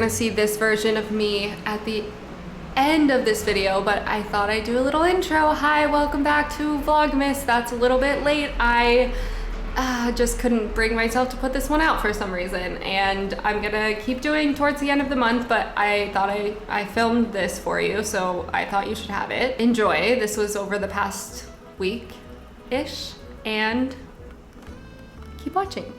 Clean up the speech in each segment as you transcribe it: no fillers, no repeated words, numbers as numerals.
gonna see this version of me at the end of this video, but I thought I'd do a little intro. Hi, welcome back to Vlogmas. That's a little bit late. I just couldn't bring myself to put this one out for some reason, and I'm gonna keep doing towards the end of the month, but I thought I filmed this for you, so I thought you should have it. Enjoy. This was over the past week-ish, and keep watching.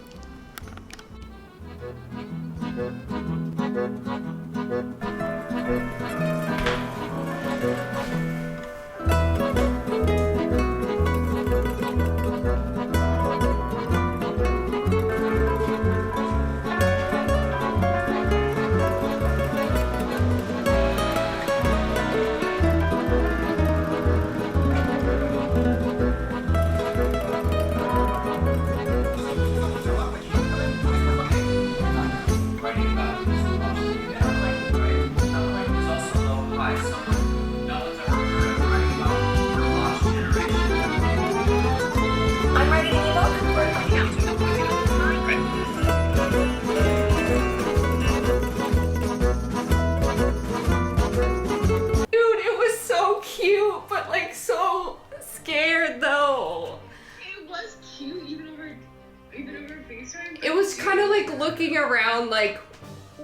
Looking around like,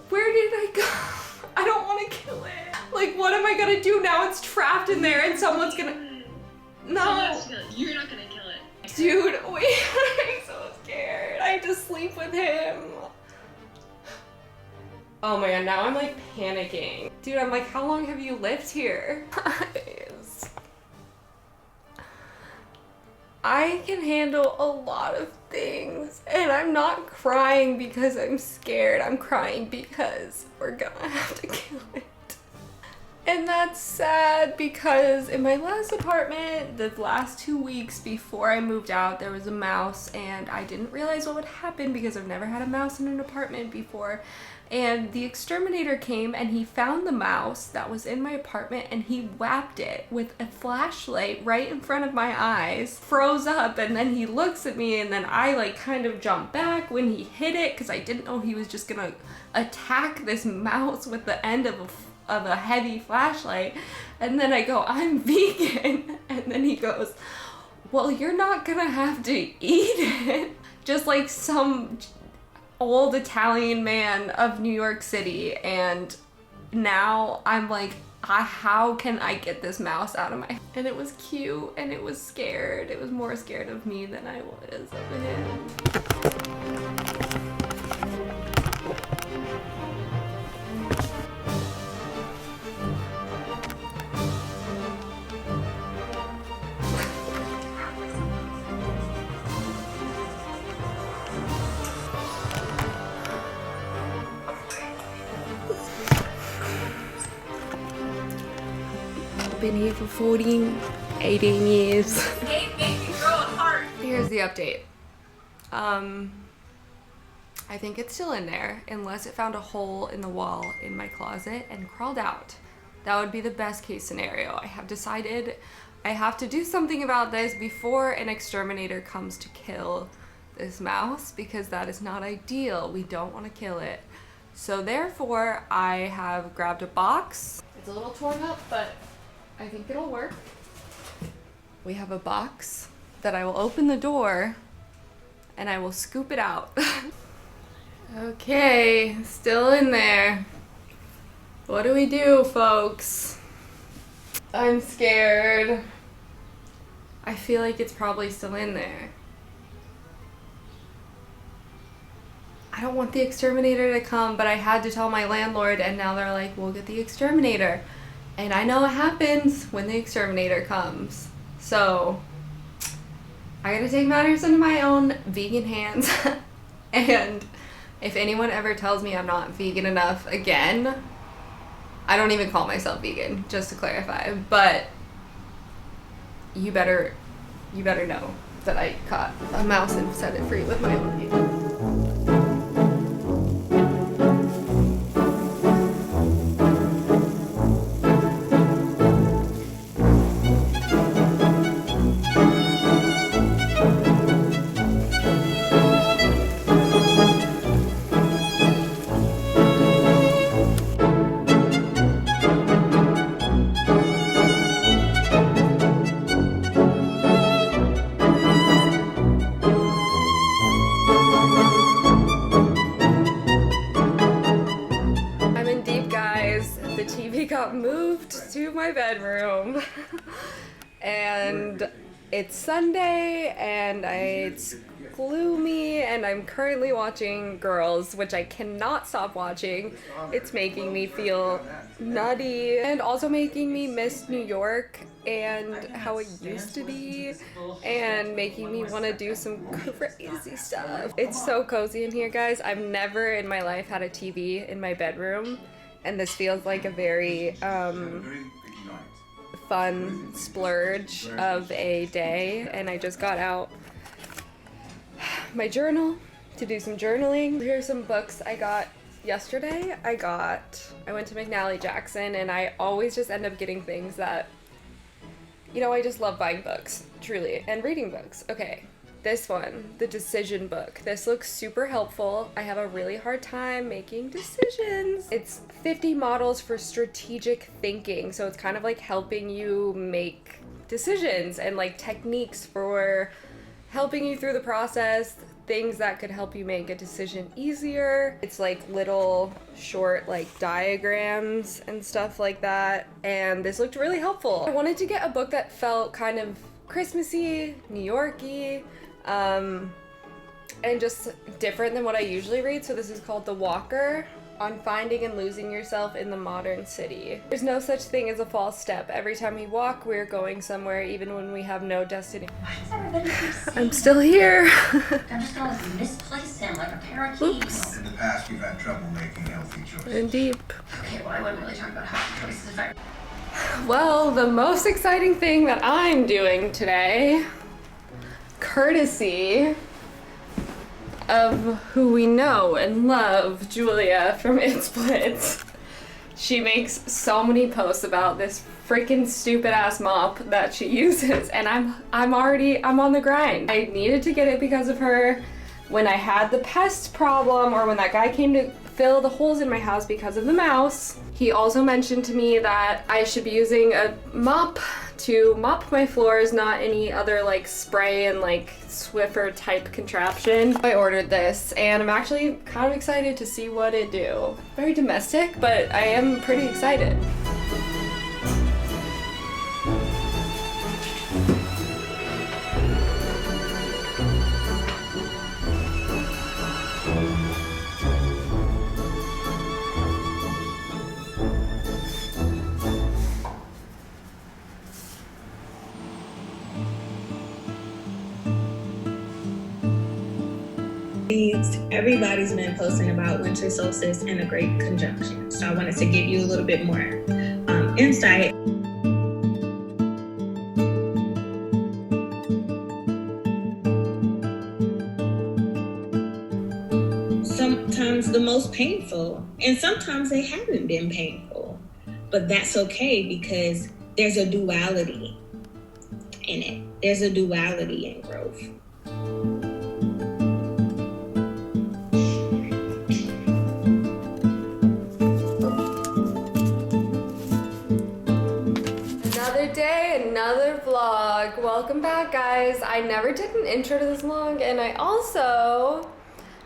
where did I go? I don't want to kill it. Like, what am I gonna do now? It's trapped in there and someone's gonna... No. You're not gonna kill it. Dude, wait, I'm so scared. I have to sleep with him. Oh my god, now I'm like panicking. Dude, I'm like, how long have you lived here? I can handle a lot of things, and I'm not crying because I'm scared. I'm crying because we're gonna have to kill it. And that's sad because in my last apartment, the last 2 weeks before I moved out, there was a mouse, and I didn't realize what would happen because I've never had a mouse in an apartment before. And the exterminator came and he found the mouse that was in my apartment and he whapped it with a flashlight right in front of my eyes, froze up, and then he looks at me, and then I like kind of jumped back when he hit it because I didn't know he was just gonna attack this mouse with the end of a heavy flashlight. And then I go, I'm vegan. And then he goes, well, you're not gonna have to eat it. Just like some old Italian man of New York City. And now I'm like, how can I get this mouse out of my head? And it was cute and it was scared. It was more scared of me than I was of him. Been here for 18 years. Here's the update. I think it's still in there unless it found a hole in the wall in my closet and crawled out. That would be the best case scenario. I have decided I have to do something about this before an exterminator comes to kill this mouse, because that is not ideal. We don't want to kill it. So therefore, I have grabbed a box. It's a little torn up, but I think it'll work. We have a box that I will open the door and I will scoop it out. Okay, still in there. What do we do, folks? I'm scared. I feel like it's probably still in there. I don't want the exterminator to come, but I had to tell my landlord, and now they're like, we'll get the exterminator. And I know what happens when the exterminator comes. So I gotta take matters into my own vegan hands. And if anyone ever tells me I'm not vegan enough again, I don't even call myself vegan, just to clarify, but you better know that I caught a mouse and set it free with my own hands. moved to my bedroom and it's Sunday and it's gloomy and I'm currently watching Girls, which I cannot stop watching. It's making me feel nutty and also making me miss New York and how it used to be and making me want to do some crazy stuff. It's so cozy in here, guys. I've never in my life had a TV in my bedroom, and this feels like a very fun splurge of a day. And I just got out my journal to do some journaling. Here's some books I got yesterday. I went to McNally Jackson, and I always just end up getting things that, you know, I just love buying books, truly, and reading books. Okay, this one, the decision book. This looks super helpful. I have a really hard time making decisions. It's 50 models for strategic thinking. So it's kind of like helping you make decisions and like techniques for helping you through the process, things that could help you make a decision easier. It's like little short like diagrams and stuff like that, and this looked really helpful. I wanted to get a book that felt kind of Christmassy, New York-y, and just different than what I usually read. So this is called The Walker, on finding and losing yourself in the modern city. There's no such thing as a false step. Every time we walk, we're going somewhere, even when we have no destination. Why does everybody keep saying I'm still here. I'm just gonna like misplace him like a parakeet. Oops. In the past, you've had trouble making healthy choices. And deep. Okay, well I wouldn't really talk about healthy choices if I... Well, the most exciting thing that I'm doing today, courtesy of who we know and love, Julia from It Splits. She makes so many posts about this freaking stupid ass mop that she uses, and I'm on the grind. I needed to get it because of her. When I had the pest problem, or when that guy came to fill the holes in my house because of the mouse, he also mentioned to me that I should be using a mop to mop my floors, not any other like spray and like Swiffer type contraption. I ordered this and I'm actually kind of excited to see what it do. Very domestic, but I am pretty excited. Everybody's been posting about winter solstice and a great conjunction. So I wanted to give you a little bit more insight. Sometimes the most painful, and sometimes they haven't been painful, but that's okay because there's a duality in it. There's a duality in growth. Another vlog. Welcome back, guys. I never did an intro to this vlog, and I also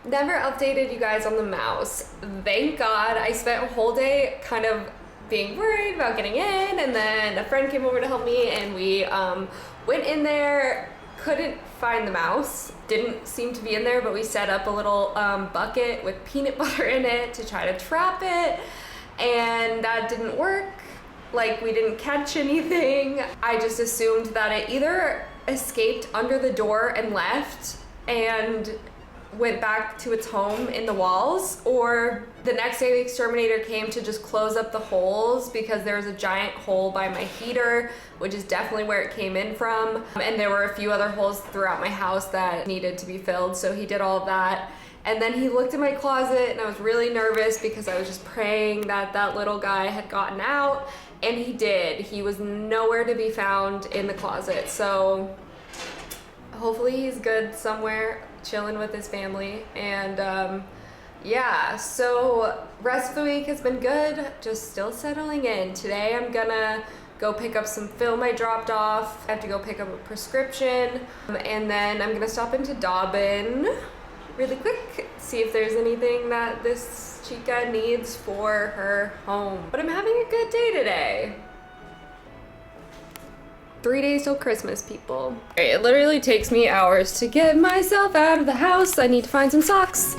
never updated you guys on the mouse. Thank God. I spent a whole day kind of being worried about getting in, and then a friend came over to help me, and we went in there, couldn't find the mouse, didn't seem to be in there, but we set up a little bucket with peanut butter in it to try to trap it, and that didn't work. Like, we didn't catch anything. I just assumed that it either escaped under the door and left and went back to its home in the walls, or the next day the exterminator came to just close up the holes because there was a giant hole by my heater, which is definitely where it came in from. And there were a few other holes throughout my house that needed to be filled, so he did all of that. And then he looked in my closet, and I was really nervous because I was just praying that that little guy had gotten out. And he did. He was nowhere to be found in the closet. So hopefully he's good somewhere, chilling with his family. And yeah, so rest of the week has been good, just still settling in. Today I'm gonna go pick up some film I dropped off. I have to go pick up a prescription. And then I'm gonna stop into Dobbin really quick, see if there's anything that this chica needs for her home. But I'm having a good day today. 3 days till Christmas, people. It literally takes me hours to get myself out of the house. I need to find some socks.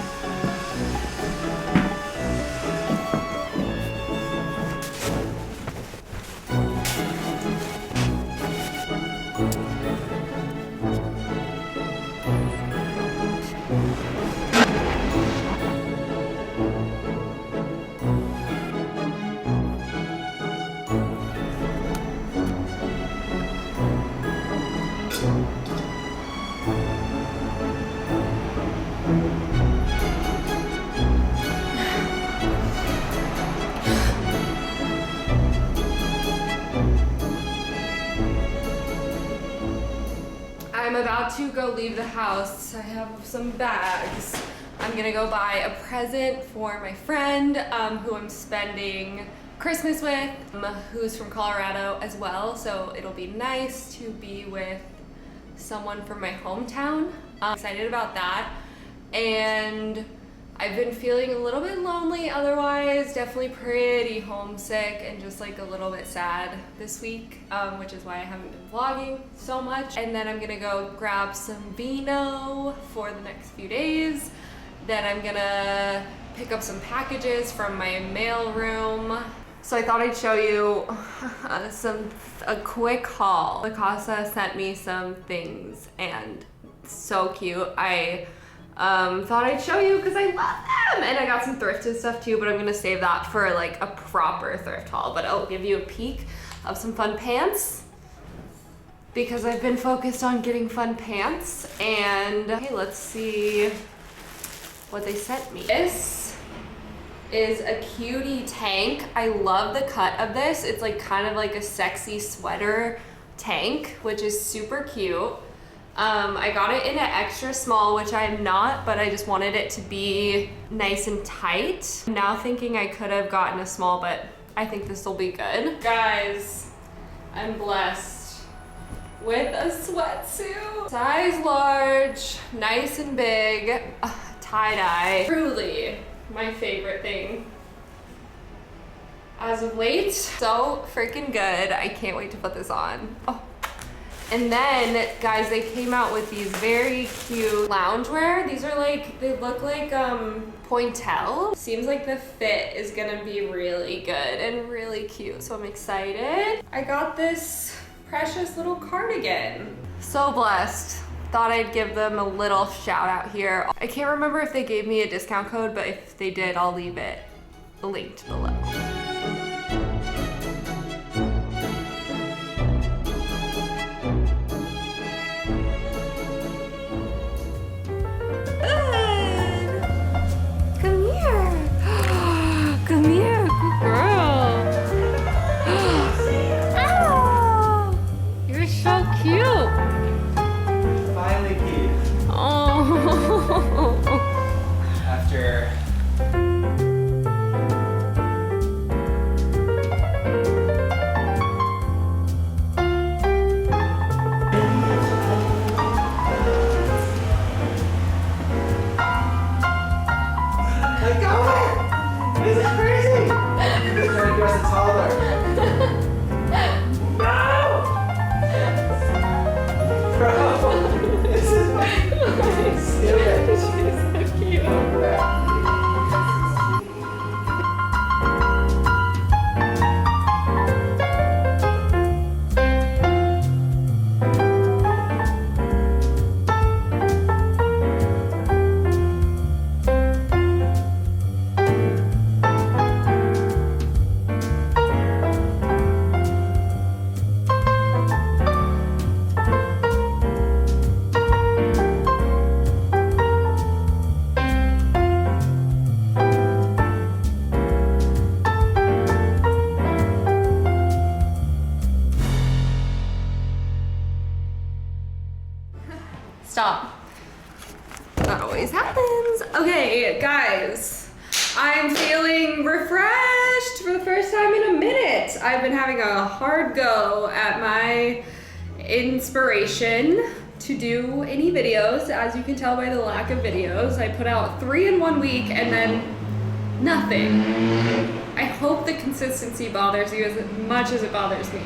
I'm about to go leave the house. I have some bags. I'm gonna go buy a present for my friend who I'm spending Christmas with, who's from Colorado as well. So it'll be nice to be with someone from my hometown. I'm excited about that. And I've been feeling a little bit lonely otherwise, definitely pretty homesick and just like a little bit sad this week, which is why I haven't been vlogging so much. And then I'm gonna go grab some vino for the next few days. Then I'm gonna pick up some packages from my mail room. So I thought I'd show you a quick haul. La Casa sent me some things and so cute. I thought I'd show you because I love them, and I got some thrifted stuff too, but I'm gonna save that for like a proper thrift haul. But I'll give you a peek of some fun pants because I've been focused on getting fun pants. And okay, let's see what they sent me. This is a cutie tank. I love the cut of this. It's like kind of like a sexy sweater tank, which is super cute. I got it in an extra small, which I'm not, but I just wanted it to be nice and tight. I'm now thinking I could have gotten a small, but I think this will be good. Guys, I'm blessed with a sweatsuit. Size large, nice and big, tie-dye. Truly my favorite thing as of late. So freaking good. I can't wait to put this on. Oh. And then, guys, they came out with these very cute loungewear. These are like, they look like pointelle. Seems like the fit is gonna be really good and really cute, so I'm excited. I got this precious little cardigan. So blessed. Thought I'd give them a little shout out here. I can't remember if they gave me a discount code, but if they did, I'll leave it linked below. Stop. That always happens. Okay, guys, I'm feeling refreshed for the first time in a minute. I've been having a hard go at my inspiration to do any videos. As you can tell by the lack of videos, I put out 3 in 1 week and then nothing. I hope the consistency bothers you as much as it bothers me.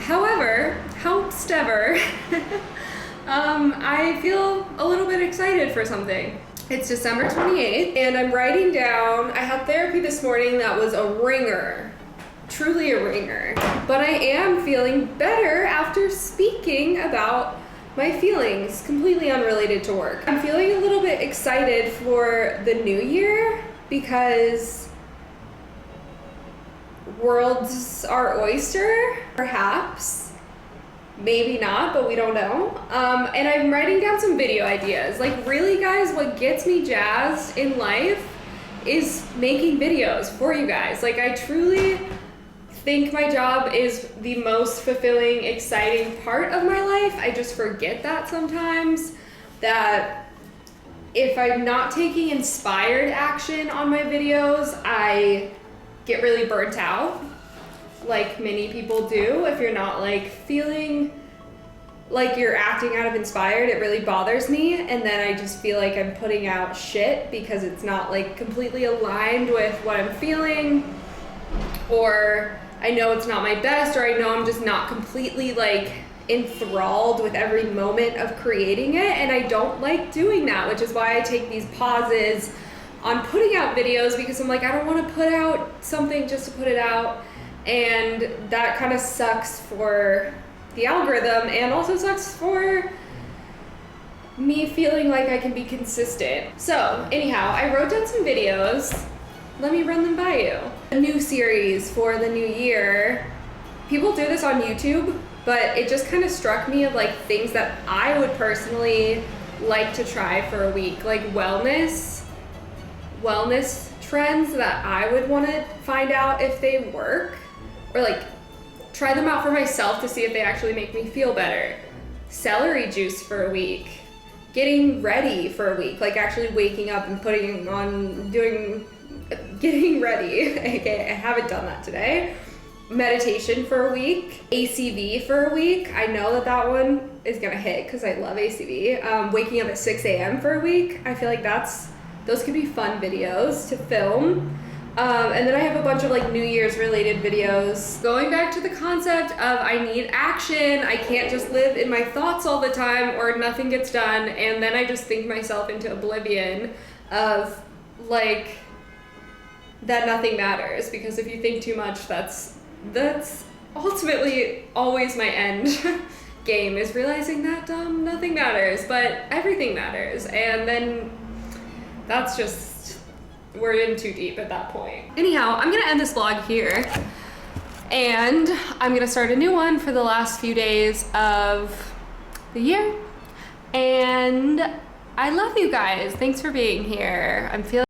However, I feel a little bit excited for something. It's December 28th, and I'm writing down, I had therapy this morning that was a ringer, truly a ringer, but I am feeling better after speaking about my feelings, completely unrelated to work. I'm feeling a little bit excited for the new year because world's our oyster, perhaps. Maybe not, but we don't know. And I'm writing down some video ideas. Like, really, guys, what gets me jazzed in life is making videos for you guys. Like, I truly think my job is the most fulfilling, exciting part of my life. I just forget that sometimes, that if I'm not taking inspired action on my videos, I get really burnt out, like many people do. If you're not like feeling like you're acting out of inspired, it really bothers me, and then I just feel like I'm putting out shit because it's not like completely aligned with what I'm feeling, or I know it's not my best, or I know I'm just not completely like enthralled with every moment of creating it, and I don't like doing that, which is why I take these pauses on putting out videos, because I'm like, I don't want to put out something just to put it out, and that kind of sucks for the algorithm and also sucks for me feeling like I can be consistent. So anyhow, I wrote down some videos. Let me run them by you. A new series for the new year. People do this on YouTube, but it just kind of struck me of like things that I would personally like to try for a week, like wellness trends that I would want to find out if they work, or like try them out for myself to see if they actually make me feel better. Celery juice for a week. Getting ready for a week, like actually waking up and getting ready. Okay, I haven't done that today. Meditation for a week. ACV for a week. I know that one is gonna hit because I love ACV. Waking up at 6 a.m. for a week. I feel like those could be fun videos to film. And then I have a bunch of like New Year's related videos. Going back to the concept of I need action. I can't just live in my thoughts all the time or nothing gets done, and then I just think myself into oblivion of like that nothing matters, because if you think too much, that's ultimately always my end game, is realizing that nothing matters, but everything matters, and then that's just, we're in too deep at that point. Anyhow, I'm gonna end this vlog here, and I'm gonna start a new one for the last few days of the year, and I love you guys. Thanks for being here. I'm feeling